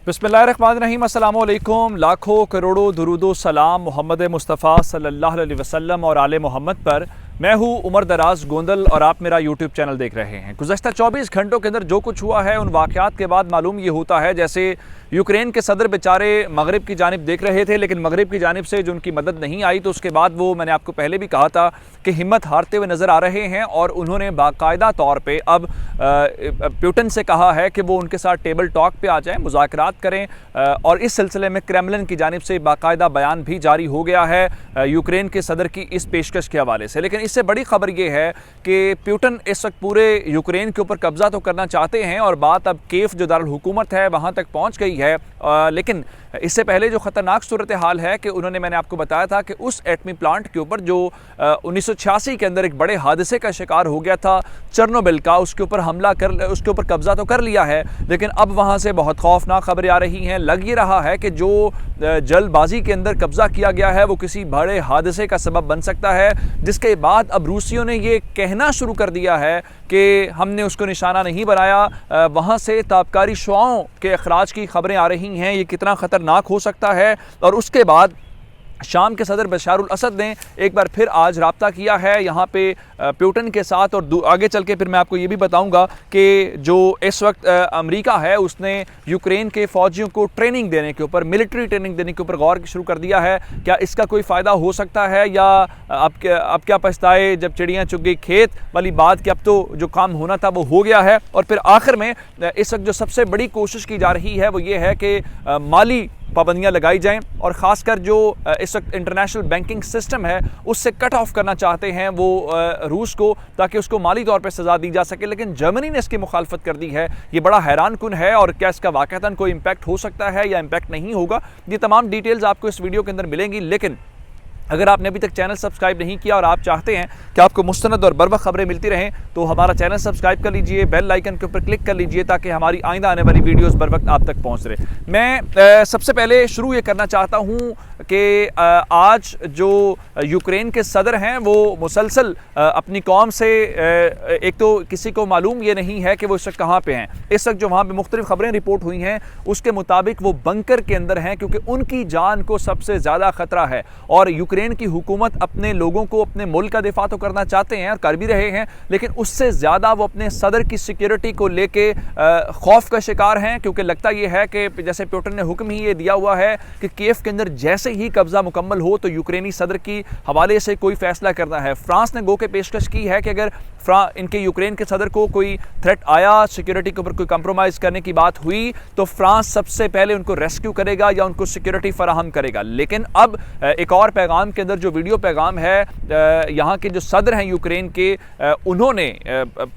बिस्मिल्लाहिर्रहमानिर्रहीम, अस्सलाम वालेकुम। लाखों करोड़ों दुरूदो सलाम मोहम्मद मुस्तफ़ा सल्लल्लाहु अलैहि वसल्लम और आले मोहम्मद पर। मैं हूँ उमर दराज गोंदल और आप मेरा यूट्यूब चैनल देख रहे हैं। गुज़श्ता 24 घंटों के अंदर जो कुछ हुआ है उन वाक़यात के बाद मालूम ये होता है जैसे यूक्रेन के सदर बेचारे मगरिब की जानिब देख रहे थे, लेकिन मगरिब की जानिब से जो उनकी मदद नहीं आई, तो उसके बाद वो, मैंने आपको पहले भी कहा था कि हिम्मत हारते हुए नज़र आ रहे हैं और उन्होंने बाकायदा तौर पे अब पुतिन से कहा है कि वो उनके साथ टेबल टॉक पे आ जाएं, मुज़ाकरात करें। और इस सिलसिले में क्रेमलिन की जानिब से बाकायदा बयान भी जारी हो गया है यूक्रेन के सदर की इस पेशकश के हवाले से। लेकिन इससे बड़ी खबर ये है कि पुतिन इस वक्त पूरे यूक्रेन के ऊपर कब्जा तो करना चाहते हैं और बात अब कीव जो दारुल हुकूमत है वहाँ तक पहुँच गई है। लेकिन इससे पहले जो ख़तरनाक सूरत हाल है कि उन्होंने, मैंने आपको बताया था कि उस एटमी प्लांट के ऊपर जो 1986 के अंदर एक बड़े हादसे का शिकार हो गया था चेर्नोबिल का, उसके ऊपर हमला कर, उसके ऊपर कब्जा तो कर लिया है, लेकिन अब वहाँ से बहुत खौफनाक खबरें आ रही हैं। लग ये रहा है कि जो जल्दबाजी के अंदर कब्जा किया गया है वो किसी बड़े हादसे का सबब बन सकता है, जिसके बाद अब रूसियों ने ये कहना शुरू कर दिया है कि हमने उसको निशाना नहीं बनाया। वहाँ से ताबकारी शुआओं के अखराज की खबरें आ रही हैं, ये कितना ख़तरनाक हो सकता है। और उसके बाद शाम के सदर बशारुल असद ने एक बार फिर आज रब्ता किया है यहाँ पे पुतिन के साथ। और आगे चल के फिर मैं आपको ये भी बताऊँगा कि जो इस वक्त अमेरिका है उसने यूक्रेन के फ़ौजियों को ट्रेनिंग देने के ऊपर, मिलिट्री ट्रेनिंग देने के ऊपर गौर शुरू कर दिया है। क्या इसका कोई फ़ायदा हो सकता है, या अब क्या पछताए जब चिड़ियाँ चुग गई खेत वाली बात, कि अब तो जो काम होना था वो हो गया है। और फिर आखिर में इस वक्त जो सबसे बड़ी कोशिश की जा रही है वो ये है कि माली पाबंदियां लगाई जाएं और ख़ासकर जो इस वक्त इंटरनेशनल बैंकिंग सिस्टम है उससे कट ऑफ करना चाहते हैं वो रूस को, ताकि उसको माली तौर पर सज़ा दी जा सके। लेकिन जर्मनी ने इसकी मुखालफत कर दी है। ये बड़ा हैरान कुन है। और क्या इसका वाक़तन कोई इम्पैक्ट हो सकता है या इम्पैक्ट नहीं होगा, ये तमाम डिटेल्स आपको इस वीडियो के अंदर मिलेंगी। लेकिन अगर आपने अभी तक चैनल सब्सक्राइब नहीं किया और आप चाहते हैं कि आपको मुस्तनद और बर वक्त खबरें मिलती रहें, तो हमारा चैनल सब्सक्राइब कर लीजिए, बेल आइकन के ऊपर क्लिक कर लीजिए ताकि हमारी आइंदा आने वाली वीडियोस बर वक्त आप तक पहुंच रहे। मैं सबसे पहले शुरू ये करना चाहता हूं कि आज जो यूक्रेन के सदर हैं वो मुसलसल अपनी कौम से, एक तो किसी को मालूम ये नहीं है कि वो इस वक्त कहाँ पर हैं। इस वक्त जो वहाँ पर मुख्तलिफ खबरें रिपोर्ट हुई हैं उसके मुताबिक वो बंकर के अंदर हैं, क्योंकि उनकी जान को सबसे ज़्यादा ख़तरा है। और यूक्रेन की हुकूमत अपने लोगों को, अपने मुल्क का दिफा तो करना चाहते हैं और कर भी रहे हैं, लेकिन उससे ज़्यादा वो अपने सदर की सिक्योरिटी को लेके खौफ का शिकार हैं। क्योंकि लगता ये है कि जैसे पुतिन ने हुक्म ही ये दिया हुआ है कि कीव के अंदर जैसे ही कब्जा मुकम्मल हो तो यूक्रेनी सदर की हवाले से कोई फैसला करना है। फ्रांस ने गो के पेशकश की है कि अगर इनके यूक्रेन के सदर को कोई थ्रेट आया, सिक्योरिटी के ऊपर कोई कंप्रोमाइज़ करने की बात हुई, तो फ्रांस सबसे पहले उनको रेस्क्यू करेगा या उनको सिक्योरिटी फराहम करेगा। लेकिन अब एक और पैगाम के अंदर, जो वीडियो पैगाम है, यहाँ के जो सदर हैं यूक्रेन के, उन्होंने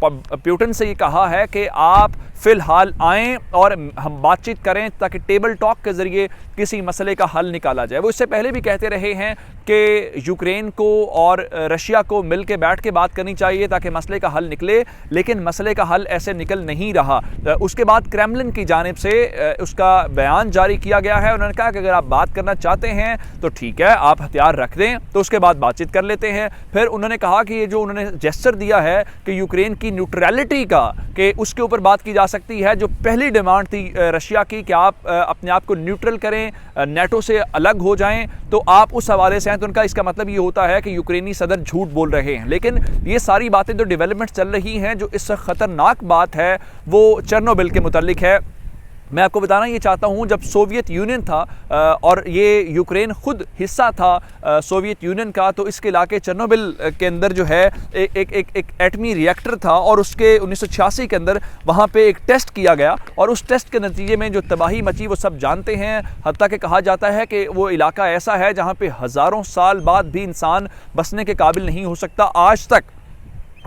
पुतिन से ये कहा है कि आप फ़िलहाल आएँ और हम बातचीत करें ताकि टेबल टॉक के ज़रिए किसी मसले का हल निकाला जाए। वो इससे पहले भी कहते रहे हैं कि यूक्रेन को और रशिया को मिल के बैठ के बात करनी चाहिए ताकि मसले का हल निकले, लेकिन मसले का हल ऐसे निकल नहीं रहा। उसके बाद क्रेमलिन की जानिब से उसका बयान जारी किया गया है। उन्होंने कहा कि अगर आप बात करना चाहते हैं तो ठीक है, आप हथियार रख दें, तो उसके बाद बातचीत कर लेते हैं। फिर उन्होंने कहा कि ये जो उन्होंने जेस्चर दिया है कि यूक्रेन की न्यूट्रलिटी का, कि उसके ऊपर बात की जा सकती है। जो पहली डिमांड थी रशिया की कि आप अपने आप को न्यूट्रल करें, नेटो से अलग हो जाएं, तो आप उस हवाले से हैं। तो उनका इसका मतलब ये होता है कि यूक्रेनी सदर झूठ बोल रहे हैं। लेकिन ये सारी बातें जो डेवलपमेंट चल रही हैं, जो इस ख़तरनाक बात है वो चेर्नोबिल के मुतालिक है। मैं आपको बताना ये चाहता हूँ, जब सोवियत यूनियन था और ये यूक्रेन खुद हिस्सा था सोवियत यूनियन का, तो इसके इलाके चेर्नोबिल के अंदर जो है एक एटमी रिएक्टर था और उसके 1986 के अंदर वहाँ पे एक टेस्ट किया गया और उस टेस्ट के नतीजे में जो तबाही मची वो सब जानते हैं। हत्ता कि कहा जाता है कि वो इलाका ऐसा है जहाँ पे हज़ारों साल बाद भी इंसान बसने के काबिल नहीं हो सकता। आज तक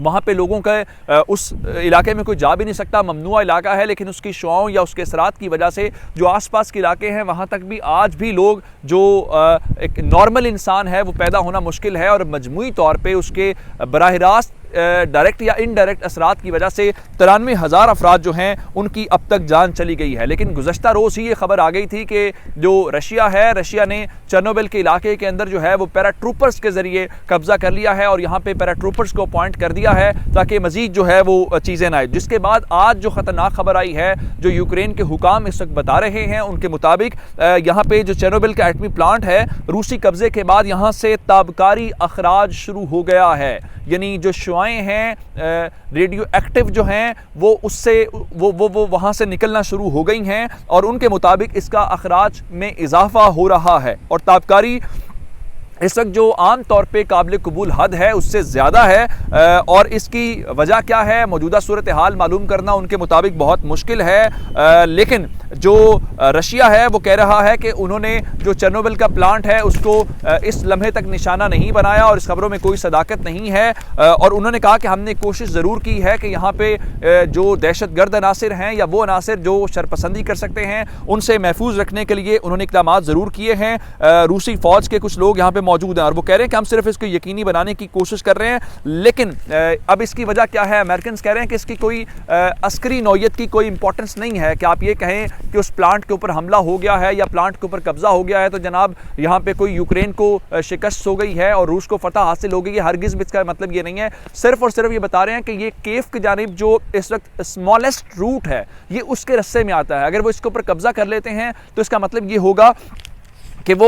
वहाँ पे लोगों का उस इलाके में कोई जा भी नहीं सकता, ममनुआ इलाका है। लेकिन उसकी शुआओं या उसके असरात की वजह से जो आसपास के इलाके हैं वहाँ तक भी आज भी लोग, जो एक नॉर्मल इंसान है, वो पैदा होना मुश्किल है। और मजमूई तौर पे उसके बराह रास्त डायरेक्ट या इनडायरेक्ट असरात की वजह से 93,000 अफराद जो हैं उनकी अब तक जान चली गई है। लेकिन गुज़श्ता रोज़ ही ये खबर आ गई थी कि जो रशिया है, रशिया ने चेर्नोबिल के इलाके के अंदर जो है वो पैराट्रूपर्स के ज़रिए कब्जा कर लिया है और यहाँ पे पैराट्रूपर्स को अपॉइंट कर दिया है ताकि मज़ीद जो है वो चीज़ें ना आए। जिसके बाद आज जो ख़तरनाक खबर आई है, जो यूक्रेन के हुकाम इस वक्त बता रहे हैं, उनके मुताबिक यहाँ पे जो चेर्नोबिल का एटमी प्लांट है, रूसी कब्जे के बाद यहाँ से ताबकारी अखराज शुरू हो गया है। यानी जो शुआएं हैं रेडियो एक्टिव जो हैं वो उससे वो वहाँ से निकलना शुरू हो गई हैं और उनके मुताबिक इसका अखराज में इजाफा हो रहा है और ताबकारी इस वक्त जो आम तौर पे काबिल कबूल हद है उससे ज़्यादा है। और इसकी वजह क्या है, मौजूदा सूरत हाल मालूम करना उनके मुताबिक बहुत मुश्किल है। लेकिन जो रशिया है वो कह रहा है कि उन्होंने जो चेर्नोबिल का प्लांट है उसको इस लम्हे तक निशाना नहीं बनाया और इस खबरों में कोई सदाकत नहीं है। और उन्होंने कहा कि हमने कोशिश ज़रूर की है कि यहाँ पे जो दहशतगर्द अनासिर हैं या वो अनासिर जो शरपसंदी कर सकते हैं उनसे महफूज रखने के लिए उन्होंने इक़दाम ज़रूर किए हैं। रूसी फ़ौज के कुछ लोग यहाँ पे मौजूद हैं और वो कह रहे हैं कि हम सिर्फ इसको यकीनी बनाने की कोशिश कर रहे हैं। लेकिन अब इसकी वजह क्या है, अमेरिकन कह रहे हैं कि इसकी कोई अस्करी नौयत की कोई इंपॉर्टेंस नहीं है कि आप ये कहें कि उस प्लांट के ऊपर हमला हो गया है या प्लांट के ऊपर कब्जा हो गया है तो जनाब यहाँ पे कोई यूक्रेन को शिकस्त हो गई है और रूस को फतह हासिल हो गई है। हरगिज़ भी इसका मतलब ये नहीं है। सिर्फ और सिर्फ ये बता रहे हैं कि ये कीव की जानिब जो इस वक्त स्मॉलेस्ट रूट है ये उसके रस्से में आता है। अगर वो इसके ऊपर कब्जा कर लेते हैं तो इसका मतलब ये होगा कि वो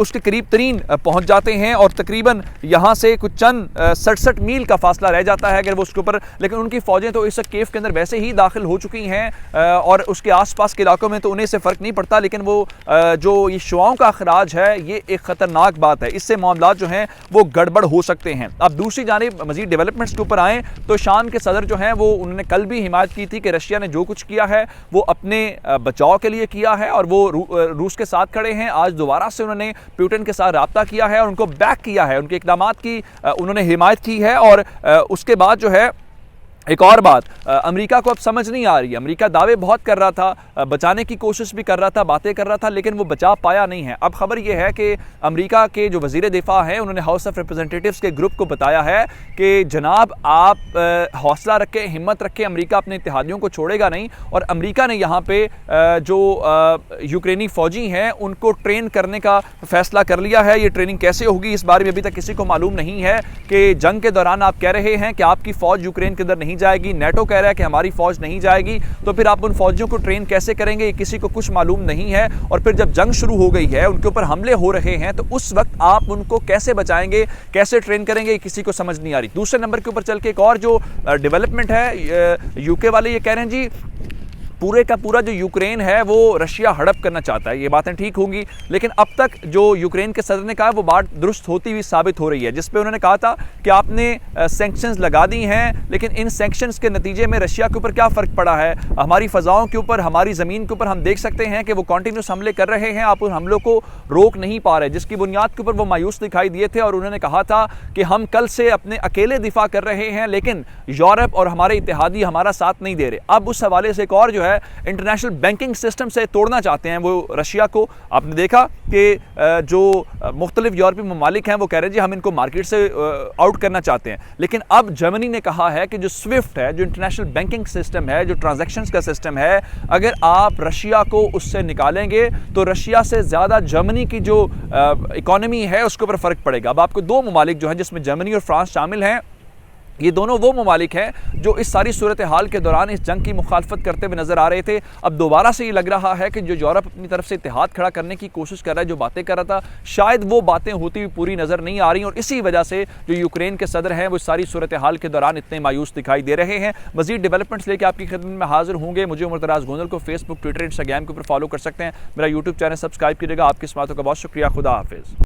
उसके करीब तरीन पहुंच जाते हैं और तकरीबन यहाँ से कुछ चंद 67 मील का फासला रह जाता है अगर वो उसके ऊपर। लेकिन उनकी फ़ौजें तो इस केव के अंदर वैसे ही दाखिल हो चुकी हैं और उसके आसपास के इलाकों में तो उन्हें से फ़र्क नहीं पड़ता। लेकिन वो जो ये शुआओं का अखराज है ये एक ख़तरनाक बात है, इससे मामला जो हैं वो गड़बड़ हो सकते हैं। अब दूसरी जानिब मज़ीद डेवलपमेंट्स के ऊपर आएँ तो शाम के सदर जो हैं वो उन्होंने कल भी हिमायत की थी कि रशिया ने जो कुछ किया है वो अपने बचाव के लिए किया है और वो रूस के साथ खड़े हैं। आज दोबारा से उन्होंने पुतिन के साथ राब्ता किया है और उनको बैक किया है, उनके इक़दामात की उन्होंने हिमायत की है। और उसके बाद जो है एक और बात, अमेरिका को अब समझ नहीं आ रही है। अमेरिका दावे बहुत कर रहा था, बचाने की कोशिश भी कर रहा था, बातें कर रहा था, लेकिन वो बचा पाया नहीं है। अब खबर ये है कि अमेरिका के जो वज़ीर दिफा हैं उन्होंने हाउस ऑफ रिप्रेजेंटेटिव्स के ग्रुप को बताया है कि जनाब आप हौसला रखें, हिम्मत रखें, अमेरिका अपने इत्तेहादियों को छोड़ेगा नहीं। और अमेरिका ने यहाँ पे जो यूक्रेनी फ़ौजी हैं उनको ट्रेन करने का फ़ैसला कर लिया है। ये ट्रेनिंग कैसे होगी इस बारे में अभी तक किसी को मालूम नहीं है कि जंग के दौरान आप कह रहे हैं कि आपकी फ़ौज यूक्रेन के अंदर नहीं जाएगी, नेटो कह रहा है कि हमारी फौज नहीं जाएगी, तो फिर आप उन फौजियों को ट्रेन कैसे करेंगे, ये किसी को कुछ मालूम नहीं है। और फिर जब जंग शुरू हो गई है, उनके ऊपर हमले हो रहे हैं, तो उस वक्त आप उनको कैसे बचाएंगे, कैसे ट्रेन करेंगे, ये किसी को समझ नहीं आ रही। दूसरे नंबर के ऊपर चल के एक और जो डेवलपमेंट है, यूके वाले ये कह रहे हैं जी पूरे का पूरा जो यूक्रेन है वो रशिया हड़प करना चाहता है। ये बातें ठीक होंगी, लेकिन अब तक जो यूक्रेन के सदर ने कहा वो बात दुरुस्त होती हुई साबित हो रही है, जिस पे उन्होंने कहा था कि आपने सैंक्शंस लगा दी हैं, लेकिन इन सैंक्शंस के नतीजे में रशिया के ऊपर क्या फ़र्क पड़ा है, हमारी फ़ज़ाओं के ऊपर, हमारी ज़मीन के ऊपर हम देख सकते हैं कि वो कॉन्टीन्यूस हमले कर रहे हैं, आप उन हमलों को रोक नहीं पा रहे, जिसकी बुनियाद के ऊपर वो मायूस दिखाई दिए थे। और उन्होंने कहा था कि हम कल से अपने अकेले दिफा कर रहे हैं, लेकिन यूरोप और हमारे इत्तेहादी हमारा साथ नहीं दे रहे। अब उस हवाले से एक और जो है इंटरनेशनल बैंकिंग सिस्टम से तोड़ना चाहते हैं वो रशिया को। आपने देखा कि जो मुख्तलिफ यूरोपीय ममालिक हैं वो कह रहे हैं जी हम इनको मार्केट से आउट करना चाहते हैं। लेकिन अब जर्मनी ने कहा है कि जो स्विफ्ट है, जो इंटरनेशनल बैंकिंग सिस्टम है, जो ट्रांजैक्शंस का सिस्टम है, अगर आप रशिया को उससे निकालेंगे तो रशिया से ज़्यादा जर्मनी की जो इकॉनमी है उसके ऊपर फ़र्क पड़ेगा। अब आपको दो ममालिक जो हैं जिसमें जर्मनी और फ्रांस शामिल हैं, ये दोनों वो ममालिक हैं जो इस सारी सूरत हाल के दौरान इस जंग की मुखालफत करते हुए नजर आ रहे थे। अब दोबारा से ये लग रहा है कि जो यूरोप अपनी तरफ से इत्तेहाद खड़ा करने की कोशिश कर रहा है, जो बातें कर रहा था, शायद वो बातें होती हुई पूरी नज़र नहीं आ रही और इसी वजह से जो यूक्रेन के सदर हैं वो इस सारी सूरत हाल के दौरान इतने मायूस दिखाई दे रहे हैं। मजीद डेवलपमेंट्स लेकर आपकी खिदमत में हाजिर होंगे। मुझे उमर दराज गोंदल को फेसबुक, ट्विटर, इंस्टाग्राम के ऊपर फॉलो कर सकते हैं। मेरा यूट्यूब चैनल सब्सक्राइब कीजिएगा। आपकी इस बातों का बहुत शुक्रिया। खुदा हाफिज़।